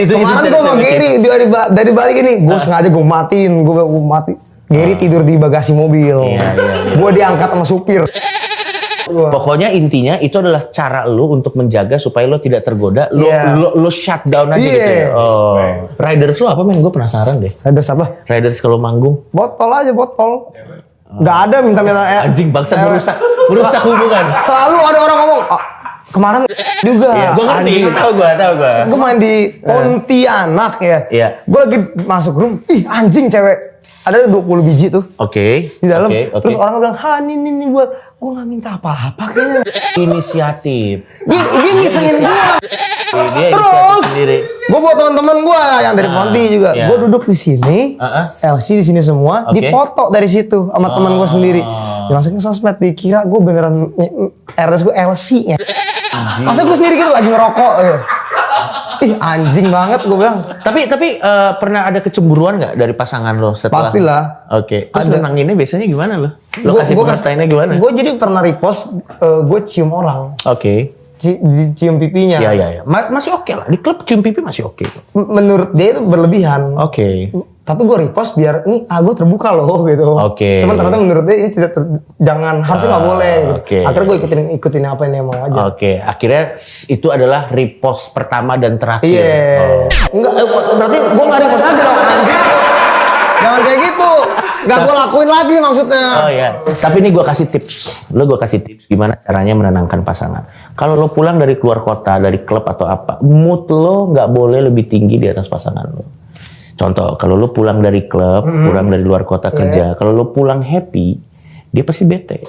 itu. Kemarin gue sama Gary dari balik ini, gue sengaja gue matiin, gue mati. Gary tidur di bagasi mobil. Iya. Gue diangkat sama supir. Pokoknya intinya itu adalah cara lu untuk menjaga supaya lu tidak tergoda. Lu shut down aja gitu ya. Riders lu apa, men? Gue penasaran deh. Riders apa? Riders kalau manggung. Botol. Gak ada minta-minta. Anjing bangsa merusak hubungan. Selalu ada orang ngomong, kemarin juga. Iya, gue ngerti. Tahu gue. Gue main di Pontianak ya. Iya. Gue lagi masuk room, anjing cewek. Ada 20 biji tuh. Oke. Di dalam. Terus orang bilang, ini buat. Gue gak minta apa-apa kayaknya. Inisiatif. Dia ngisengin gue. Terus gue buat teman-teman gue yang dari Ponti juga. Gue duduk di sini, LC di sini semua, dipoto dari situ sama teman gue sendiri. Dimasukin sosmed, dikira gue beneran RS gue LC ya. Masa gue sendiri gitu lagi ngerokok. Ih anjing banget gue bilang. Tapi pernah ada kecemburuan nggak dari pasangan lo setelah? Pastilah. Oke. Terus nenanginnya biasanya gimana lo? Lo kasih pengetahuannya gimana? Gue jadi pernah repost, gue cium orang. Oke. Cium pipinya. Iya. Masih oke lah. Di klub cium pipi masih oke. Menurut dia itu berlebihan. Oke. Tapi gue repost biar ini gue terbuka loh gitu. Oke. Cuman ternyata menurut dia ini jangan harusnya nggak boleh. Gitu. Oke. Akhirnya gue ikutin apa yang dia mau aja. Oke. Akhirnya itu adalah repost pertama dan terakhir. Iya. Enggak, berarti gue nggak repost lagi dong anjing. Jangan kayak gitu. Gak gue lakuin lagi maksudnya. Oh iya. Tapi ini gue kasih tips. Gue kasih tips gimana caranya menenangkan pasangan. Kalau lo pulang dari keluar kota, dari klub atau apa, mood lo nggak boleh lebih tinggi di atas pasangan lo. Contoh, kalau lo pulang dari klub, pulang dari luar kota kerja, kalau lo pulang happy, dia pasti bete.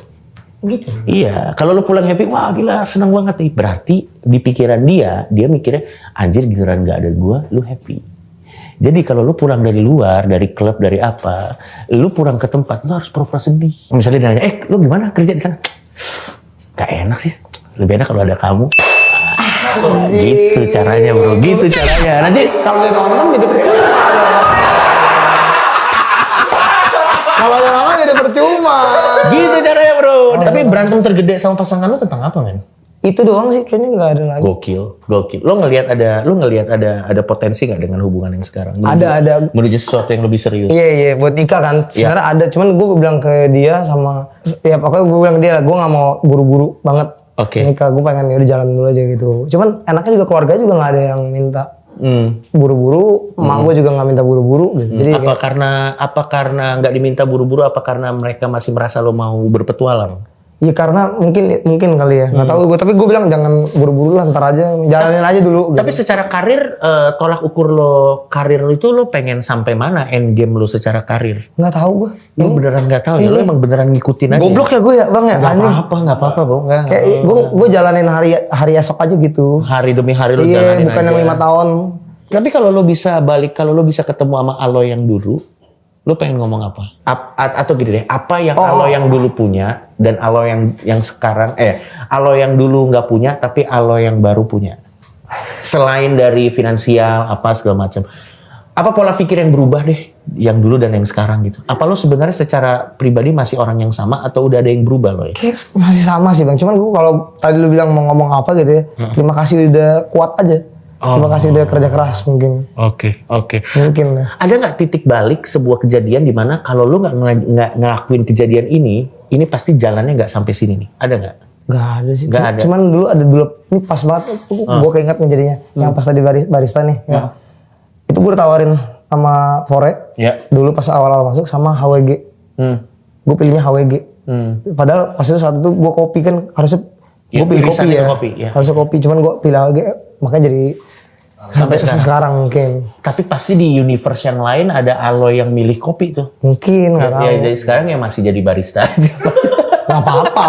Gitu. Iya, kalau lo pulang happy, wah gila seneng banget nih. Berarti di pikiran dia mikirnya, anjir giliran gak ada gua, lo happy. Jadi kalau lu pulang dari luar, dari klub, dari apa, lu pulang ke tempat, lu harus pura-pura sedih. Misalnya dia nanya, lu gimana kerja di sana? Gak enak sih, lebih enak kalau ada kamu. Gitu caranya bro, gitu caranya. Nanti kalau dia nonton jadi percuma. Kalau dia nonton jadi percuma. Gitu caranya bro. Tapi berantem tergede sama pasangan lu tentang apa, men? Itu doang sih, kayaknya nggak ada lagi. Gokil. Lo ngelihat ada potensi nggak dengan hubungan yang sekarang? Ada. Menuju sesuatu yang lebih serius. Iya, buat nikah kan. Sebenarnya ada, cuman gue bilang ke dia ya pokoknya gue bilang ke dia lah, gue nggak mau buru-buru banget nikah. Gue pengen udah jalan dulu aja gitu. Cuman enaknya juga keluarga juga nggak ada yang minta buru-buru, emak gue juga nggak minta buru-buru. Gitu. Jadi apa karena nggak diminta buru-buru? Apa karena mereka masih merasa lo mau berpetualang? Iya karena mungkin kali ya, nggak tahu gue. Tapi gue bilang jangan buru-buru lah, ntar aja jalanin aja dulu. Tapi gitu. secara karir, tolak ukur lo karir itu lo pengen sampai mana end game lo secara karir? Nggak tahu gue. Lo beneran nggak tahu ya? Lo emang beneran ngikutin aja. Goblok ya gue ya bang ya. Nggak apa-apa bang. Kayak gue jalanin hari esok aja gitu. Hari demi hari lo Iya jalanin bukan aja. yang 5 tahun. Tapi kalau lo bisa ketemu sama Aloy yang dulu, lo pengen ngomong apa? Atau gini deh, apa yang Aloy yang dulu punya dan Aloy yang sekarang, Aloy yang dulu nggak punya tapi Aloy yang baru punya? Selain dari finansial apa segala macam, apa pola pikir yang berubah deh, yang dulu dan yang sekarang gitu? Apa lo sebenarnya secara pribadi masih orang yang sama atau udah ada yang berubah lo ya? Kayak masih sama sih bang, cuman gue kalau tadi lo bilang mau ngomong apa gitu ya, terima kasih udah kuat aja. Terima kasih udah kerja keras mungkin. Oke. Mungkin ya. Ada nggak titik balik sebuah kejadian di mana kalau lu nggak ngelakuin kejadian ini pasti jalannya nggak sampai sini nih? Ada nggak? Nggak ada sih. Nggak ada. Cuman dulu ada ini pas banget. Gue keinget kejadiannya. Yang pas tadi barista nih. Ya. Itu gue tawarin sama Fore. Ya. Dulu pas awal-awal masuk sama HWG. Gue pilihnya HWG. Padahal pas itu saat itu gue kopi kan harusnya Ya, gue pilih irisan kopi itu ya. kopi, ya. Harusnya kopi, cuman gue pilih HWG makanya jadi sampai sekarang mungkin. Tapi pasti di universe yang lain ada Aloy yang milih kopi tuh. Mungkin nggak tahu. Ya, dari sekarang ya masih jadi barista aja. Nggak apa-apa,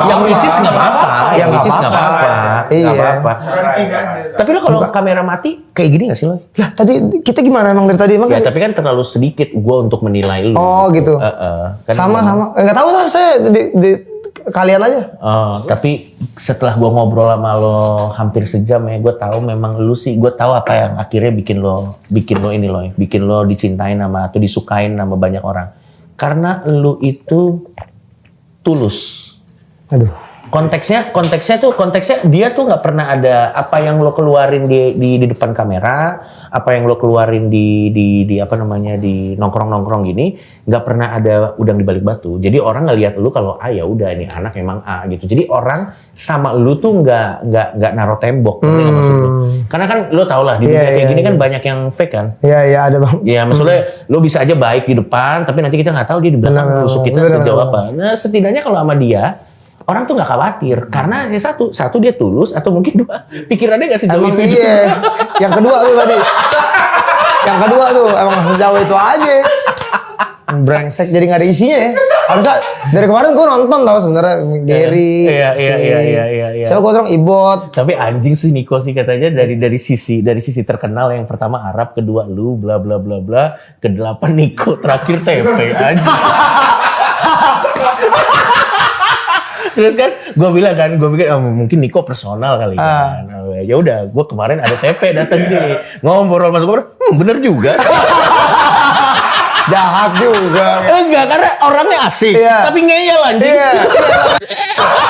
Yang which is nggak apa-apa. Yang which is nggak nggak apa-apa. Iya. Nggak apa-apa. Tapi lo kalau kamera mati kayak gini nggak sih lo? Lah tadi kita gimana emang dari tadi emang Ya kayak- tapi kan terlalu sedikit gue untuk menilai lu. Oh gitu. Kan Sama. Nggak tahu lah saya di kalian aja. Tapi setelah gue ngobrol sama lo hampir sejam ya, gue tahu memang lu sih, gue tahu apa yang akhirnya bikin lo ini lo, bikin lo dicintain sama atau disukain sama banyak orang. Karena lu itu tulus. Aduh. Konteksnya dia tuh nggak pernah ada apa yang lo keluarin di depan kamera, apa yang lo keluarin di apa namanya di nongkrong gini, nggak pernah ada udang di balik batu. Jadi orang ngelihat lu kalau ya udah ini anak emang gitu. Jadi orang sama lu tuh nggak naruh tembok, ngerti nggak maksud lu? Karena kan lo tau lah di dunia kayak gini kan banyak yang fake kan. Iya ada bang. Ya maksudnya lo bisa aja baik di depan, tapi nanti kita nggak tahu dia di belakang rusuk kita sejauh apa. Nah setidaknya kalau sama dia orang tuh nggak khawatir karena ya satu dia tulus atau mungkin dua pikirannya nggak sejauh Emang itu juga. iya. Yang kedua tuh tadi. Yang kedua tuh emang sejauh itu aja. Brengsek jadi nggak ada isinya ya. Harusnya dari kemarin gue nonton tau sebenarnya Gary. Iya. Siapa gue orang Ibot. Tapi anjing sih Niko sih katanya dari sisi terkenal yang pertama Arab, kedua lu bla bla bla bla, kedelapan Niko, terakhir TP anjing. Terus kan gue pikir mungkin Niko personal kali kan. Ya udah, gue kemarin ada TP datang sini ngobrol bener juga. Jahat juga. Enggak, karena orangnya asik, Iya. tapi ngeyel anjing. Iya.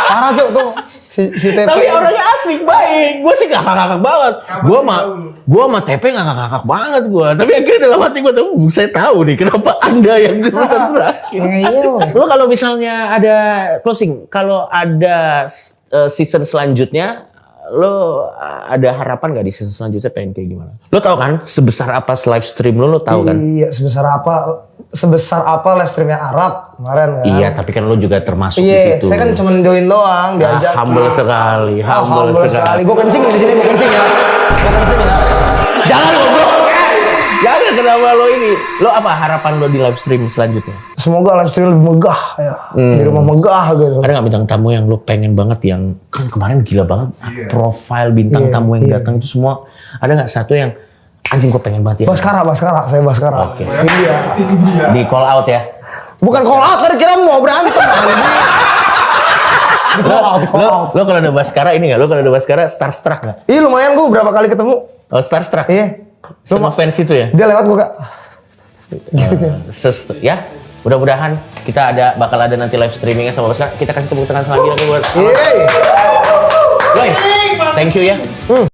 Parah Cuk tuh si TP. Tapi orangnya asik, baik. Gue sih ngakak-ngakak banget. Gue sama TP ngakak-ngakak banget gue. Tapi akhirnya dalam hati gue tuh, saya tahu nih kenapa Anda yang jurusan terakhir. Ngeyel. Lo kalau misalnya ada closing, kalau ada season selanjutnya, lo ada harapan nggak di season selanjutnya pengen kayak gimana? Lo tahu kan sebesar apa live stream lo tahu kan? Iya, sebesar apa live streamnya Arab kemarin kan. Iya, tapi kan lo juga termasuk di Iya, situ. saya kan cuma join doang, diajak. Humble sekali, humble sekali. Gue kencing di sini, gue kencing ya. Jangan goblok. Jangan, kenapa lo ini? Lo apa harapan lo di live stream selanjutnya? Semoga live stream lebih megah ya. Di rumah megah gitu. Ada nggak bintang tamu yang lo pengen banget yang kan kemarin gila banget profile bintang tamu yang datang itu semua, ada nggak satu yang anjing gue pengen banget ya? Baskara, saya Baskara. Oke. Iya. Di call out ya. Bukan call out, kan kira mau berantem anjing. Di call out. Lo kalau ada Baskara ini nggak? Lo kalau ada Baskara starstruck nggak? Ih lumayan gue berapa kali ketemu. Oh starstruck. Iya. Sama fans itu ya? Dia lewat gue kak. Gitu kan. Ya. Mudah-mudahan kita bakal ada nanti live streamingnya sama Baskara. Kita kasih tepuk tangan lagi buat. Iya. Boy, thank you ya.